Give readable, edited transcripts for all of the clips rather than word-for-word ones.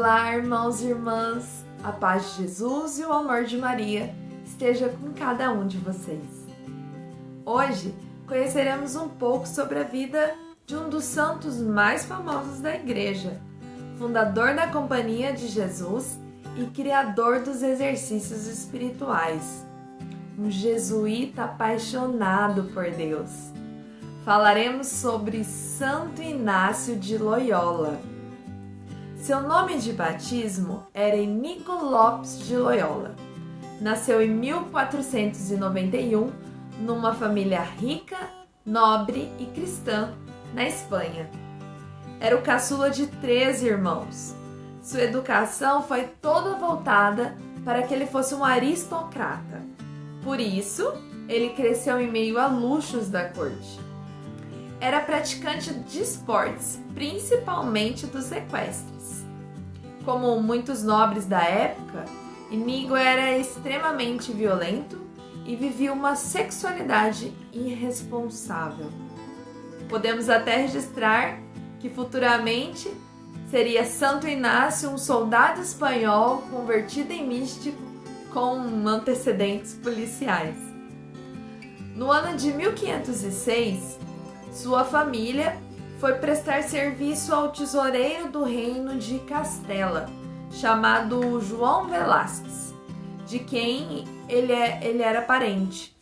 Olá, irmãos e irmãs, a paz de Jesus e o amor de Maria esteja com cada um de vocês. Hoje conheceremos um pouco sobre a vida de um dos santos mais famosos da Igreja, fundador da Companhia de Jesus e criador dos exercícios espirituais, um jesuíta apaixonado por Deus. Falaremos sobre Santo Inácio de Loyola. Seu nome de batismo era Iñigo Lopes de Loyola. Nasceu em 1491 numa família rica, nobre e cristã na Espanha. Era o caçula de 13 irmãos. Sua educação foi toda voltada para que ele fosse um aristocrata. Por isso, ele cresceu em meio a luxos da corte. Era praticante de esportes, principalmente dos equestres. Como muitos nobres da época, Iñigo era extremamente violento e vivia uma sexualidade irresponsável. Podemos até registrar que futuramente seria Santo Inácio um soldado espanhol convertido em místico com antecedentes policiais. No ano de 1506, sua família foi prestar serviço ao tesoureiro do reino de Castela, chamado João Velázquez, de quem ele era parente.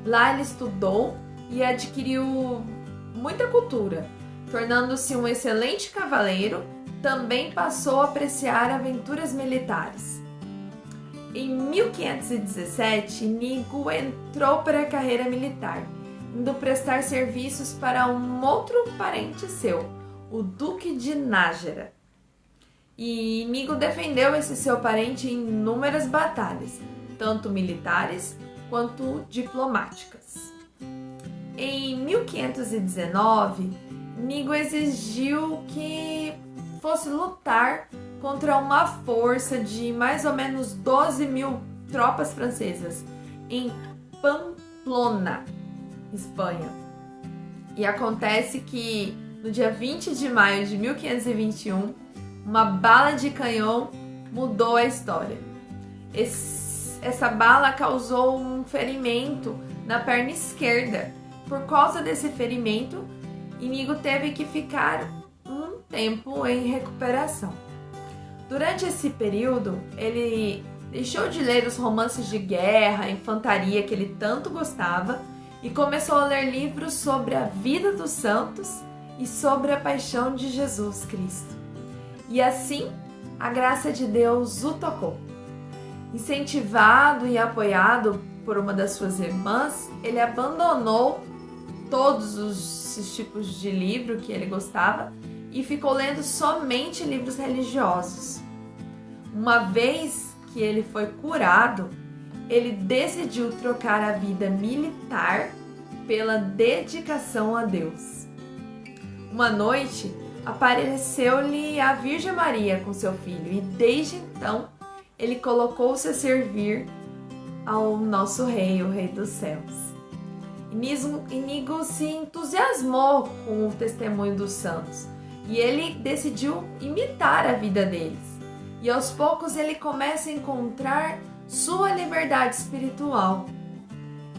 Lá ele estudou e adquiriu muita cultura, tornando-se um excelente cavaleiro. Também passou a apreciar aventuras militares. Em 1517, Iñigo entrou para a carreira militar, indo prestar serviços para um outro parente seu, o Duque de Nájera. E Iñigo defendeu esse seu parente em inúmeras batalhas, tanto militares quanto diplomáticas. Em 1519, Iñigo exigiu que fosse lutar contra uma força de mais ou menos 12.000 tropas francesas em Pamplona, Espanha. E acontece que no dia 20 de maio de 1521, uma bala de canhão mudou a história. Essa bala causou um ferimento na perna esquerda. Por causa desse ferimento, Iñigo teve que ficar um tempo em recuperação. Durante esse período, ele deixou de ler os romances de guerra, infantaria que ele tanto gostava e começou a ler livros sobre a vida dos santos e sobre a paixão de Jesus Cristo. E assim, a graça de Deus o tocou. Incentivado e apoiado por uma das suas irmãs, ele abandonou todos os tipos de livro que ele gostava e ficou lendo somente livros religiosos. Uma vez que ele foi curado, ele decidiu trocar a vida militar pela dedicação a Deus. Uma noite, apareceu-lhe a Virgem Maria com seu filho e desde então ele colocou-se a servir ao nosso Rei, o Rei dos Céus. Iñigo se entusiasmou com o testemunho dos santos e ele decidiu imitar a vida deles. E aos poucos ele começa a encontrar sua liberdade espiritual.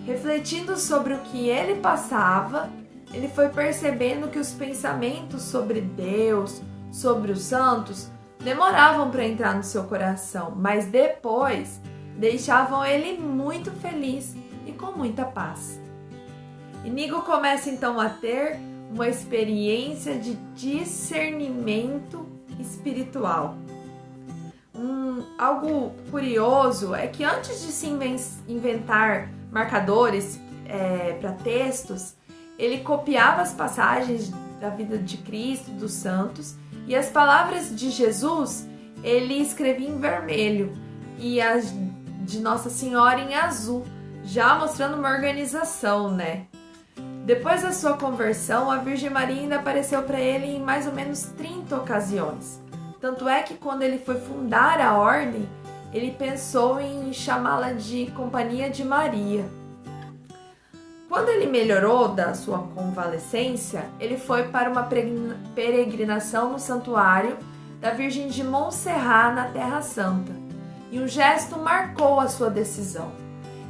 Refletindo sobre o que ele passava, ele foi percebendo que os pensamentos sobre Deus, sobre os santos, demoravam para entrar no seu coração, mas depois deixavam ele muito feliz e com muita paz. Iñigo começa então a ter uma experiência de discernimento espiritual. Algo curioso é que antes de se inventar marcadores para textos, ele copiava as passagens da vida de Cristo, dos santos, e as palavras de Jesus ele escrevia em vermelho e as de Nossa Senhora em azul, já mostrando uma organização, né? Depois da sua conversão, a Virgem Maria ainda apareceu para ele em mais ou menos 30 ocasiões. Tanto é que quando ele foi fundar a ordem, ele pensou em chamá-la de Companhia de Maria. Quando ele melhorou da sua convalescência, ele foi para uma peregrinação no santuário da Virgem de Montserrat na Terra Santa, e um gesto marcou a sua decisão.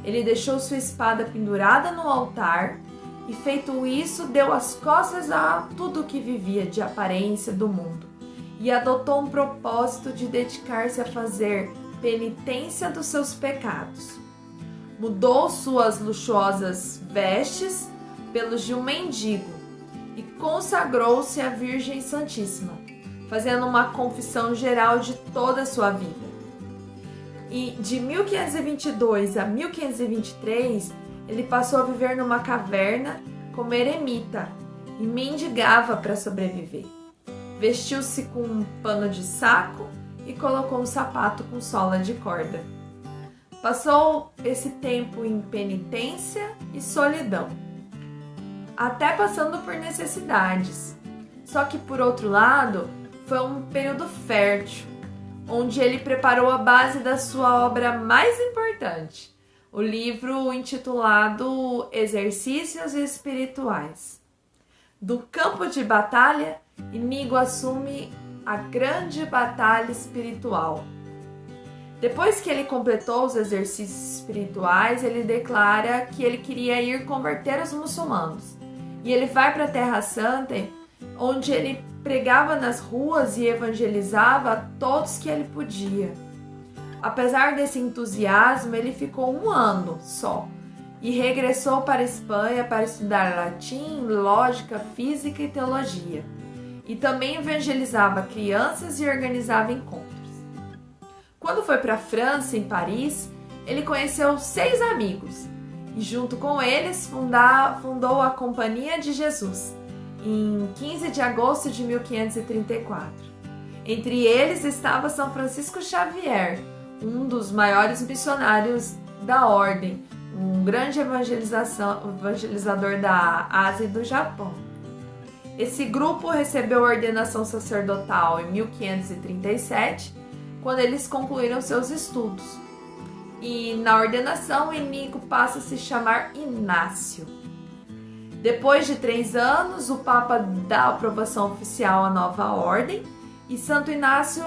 Ele deixou sua espada pendurada no altar e, feito isso, deu as costas a tudo que vivia de aparência do mundo e adotou um propósito de dedicar-se a fazer penitência dos seus pecados. Mudou suas luxuosas vestes pelos de um mendigo e consagrou-se à Virgem Santíssima, fazendo uma confissão geral de toda a sua vida. E de 1522 a 1523, ele passou a viver numa caverna como eremita e mendigava para sobreviver. Vestiu-se com um pano de saco e colocou um sapato com sola de corda. Passou esse tempo em penitência e solidão, até passando por necessidades. Só que, por outro lado, foi um período fértil, onde ele preparou a base da sua obra mais importante, o livro intitulado Exercícios Espirituais. Do campo de batalha, Iñigo assume a grande batalha espiritual. Depois que ele completou os exercícios espirituais, ele declara que ele queria ir converter os muçulmanos. E ele vai para a Terra Santa, onde ele pregava nas ruas e evangelizava a todos que ele podia. Apesar desse entusiasmo, ele ficou 1 ano só e regressou para a Espanha para estudar latim, lógica, física e teologia. E também evangelizava crianças e organizava encontros. Quando foi para a França, em Paris, ele conheceu 6 amigos e junto com eles fundou a Companhia de Jesus, em 15 de agosto de 1534. Entre eles estava São Francisco Xavier, um dos maiores missionários da ordem, um grande evangelizador da Ásia e do Japão. Esse grupo recebeu a ordenação sacerdotal em 1537, quando eles concluíram seus estudos. E na ordenação, Iñigo passa a se chamar Inácio. Depois de 3 anos, o Papa dá aprovação oficial à nova ordem e Santo Inácio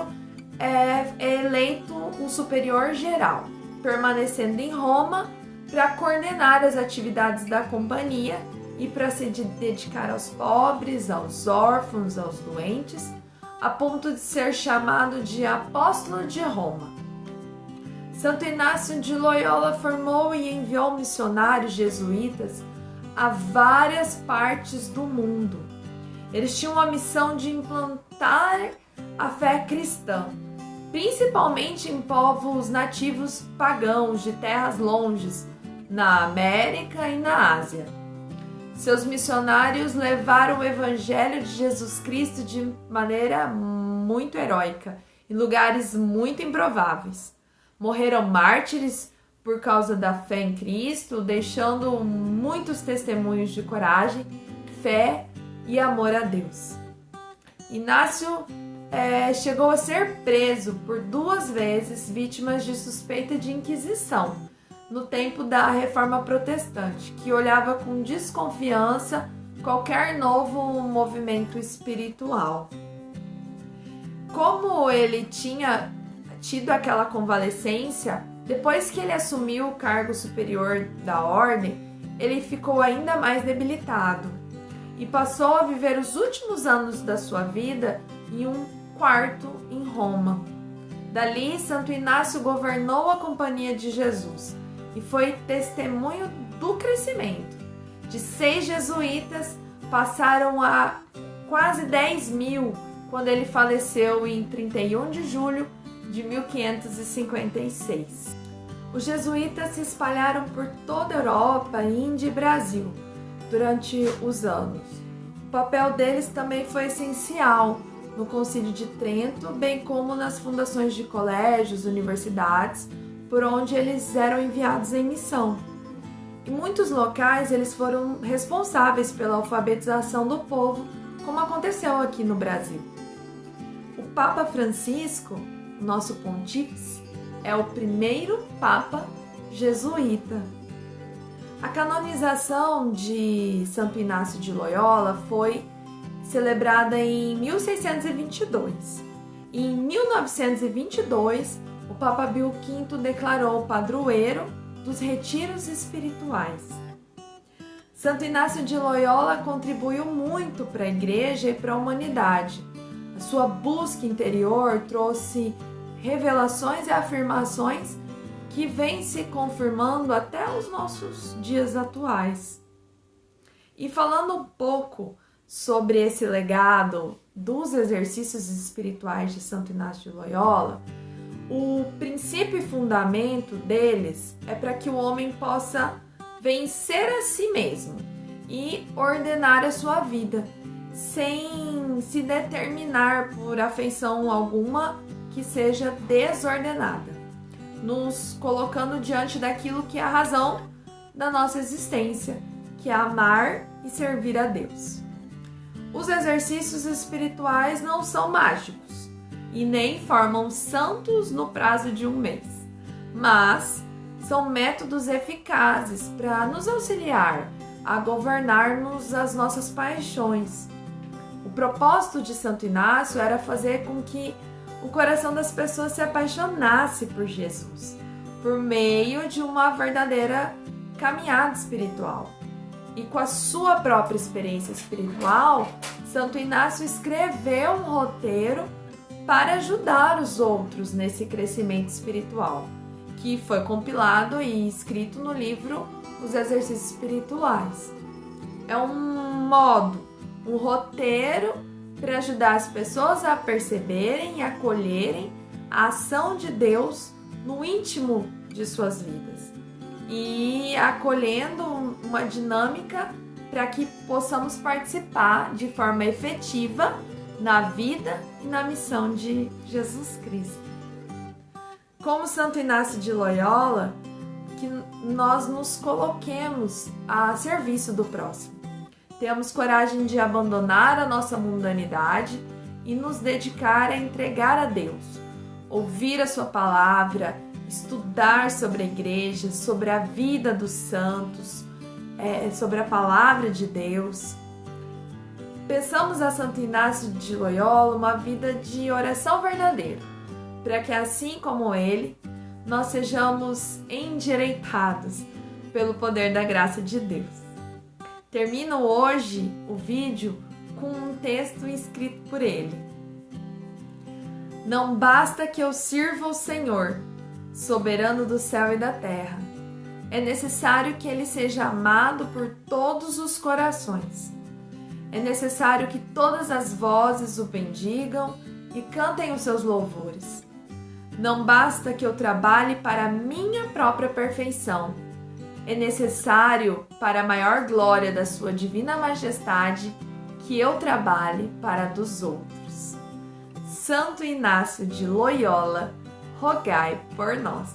é eleito um superior geral, permanecendo em Roma para coordenar as atividades da companhia e para se dedicar aos pobres, aos órfãos, aos doentes, a ponto de ser chamado de apóstolo de Roma. Santo Inácio de Loyola formou e enviou missionários jesuítas a várias partes do mundo. Eles tinham a missão de implantar a fé cristã, principalmente em povos nativos pagãos de terras longes, na América e na Ásia. Seus missionários levaram o Evangelho de Jesus Cristo de maneira muito heróica, em lugares muito improváveis. Morreram mártires por causa da fé em Cristo, deixando muitos testemunhos de coragem, fé e amor a Deus. Inácio chegou a ser preso por 2 vezes, vítima de suspeita de inquisição, no tempo da Reforma Protestante, que olhava com desconfiança qualquer novo movimento espiritual. Como ele tinha tido aquela convalescência, depois que ele assumiu o cargo superior da ordem, ele ficou ainda mais debilitado e passou a viver os últimos anos da sua vida em um quarto em Roma. Dali, Santo Inácio governou a Companhia de Jesus e foi testemunho do crescimento. De 6 jesuítas, passaram a quase 10.000 quando ele faleceu em 31 de julho de 1556. Os jesuítas se espalharam por toda a Europa, Índia e Brasil durante os anos. O papel deles também foi essencial no Concílio de Trento, bem como nas fundações de colégios, universidades, por onde eles eram enviados em missão. Em muitos locais, eles foram responsáveis pela alfabetização do povo, como aconteceu aqui no Brasil. O Papa Francisco, nosso pontífice, é o primeiro Papa jesuíta. A canonização de Santo Inácio de Loyola foi celebrada em 1622 e em 1922 o Papa Pio V declarou padroeiro dos retiros espirituais. Santo Inácio de Loyola contribuiu muito para a Igreja e para a humanidade. A sua busca interior trouxe revelações e afirmações que vêm se confirmando até os nossos dias atuais. E falando um pouco sobre esse legado dos exercícios espirituais de Santo Inácio de Loyola, o princípio e fundamento deles é para que o homem possa vencer a si mesmo e ordenar a sua vida, sem se determinar por afeição alguma que seja desordenada, nos colocando diante daquilo que é a razão da nossa existência, que é amar e servir a Deus. Os exercícios espirituais não são mágicos e nem formam santos no prazo de um mês, mas são métodos eficazes para nos auxiliar a governarmos as nossas paixões. O propósito de Santo Inácio era fazer com que o coração das pessoas se apaixonasse por Jesus, por meio de uma verdadeira caminhada espiritual. E com a sua própria experiência espiritual, Santo Inácio escreveu um roteiro para ajudar os outros nesse crescimento espiritual, que foi compilado e escrito no livro Os Exercícios Espirituais. É um modo, um roteiro para ajudar as pessoas a perceberem e acolherem a ação de Deus no íntimo de suas vidas e acolhendo uma dinâmica para que possamos participar de forma efetiva na vida e na missão de Jesus Cristo. Como Santo Inácio de Loyola, que nós nos coloquemos a serviço do próximo. Temos coragem de abandonar a nossa mundanidade e nos dedicar a entregar a Deus, ouvir a sua palavra, estudar sobre a igreja, sobre a vida dos santos, sobre a palavra de Deus. Peçamos a Santo Inácio de Loyola uma vida de oração verdadeira, para que assim como ele, nós sejamos endireitados pelo poder da graça de Deus. Termino hoje o vídeo com um texto escrito por ele. Não basta que eu sirva o Senhor, soberano do céu e da terra. É necessário que ele seja amado por todos os corações. É necessário que todas as vozes o bendigam e cantem os seus louvores. Não basta que eu trabalhe para a minha própria perfeição. É necessário, para a maior glória da sua divina majestade, que eu trabalhe para a dos outros. Santo Inácio de Loyola, rogai por nós.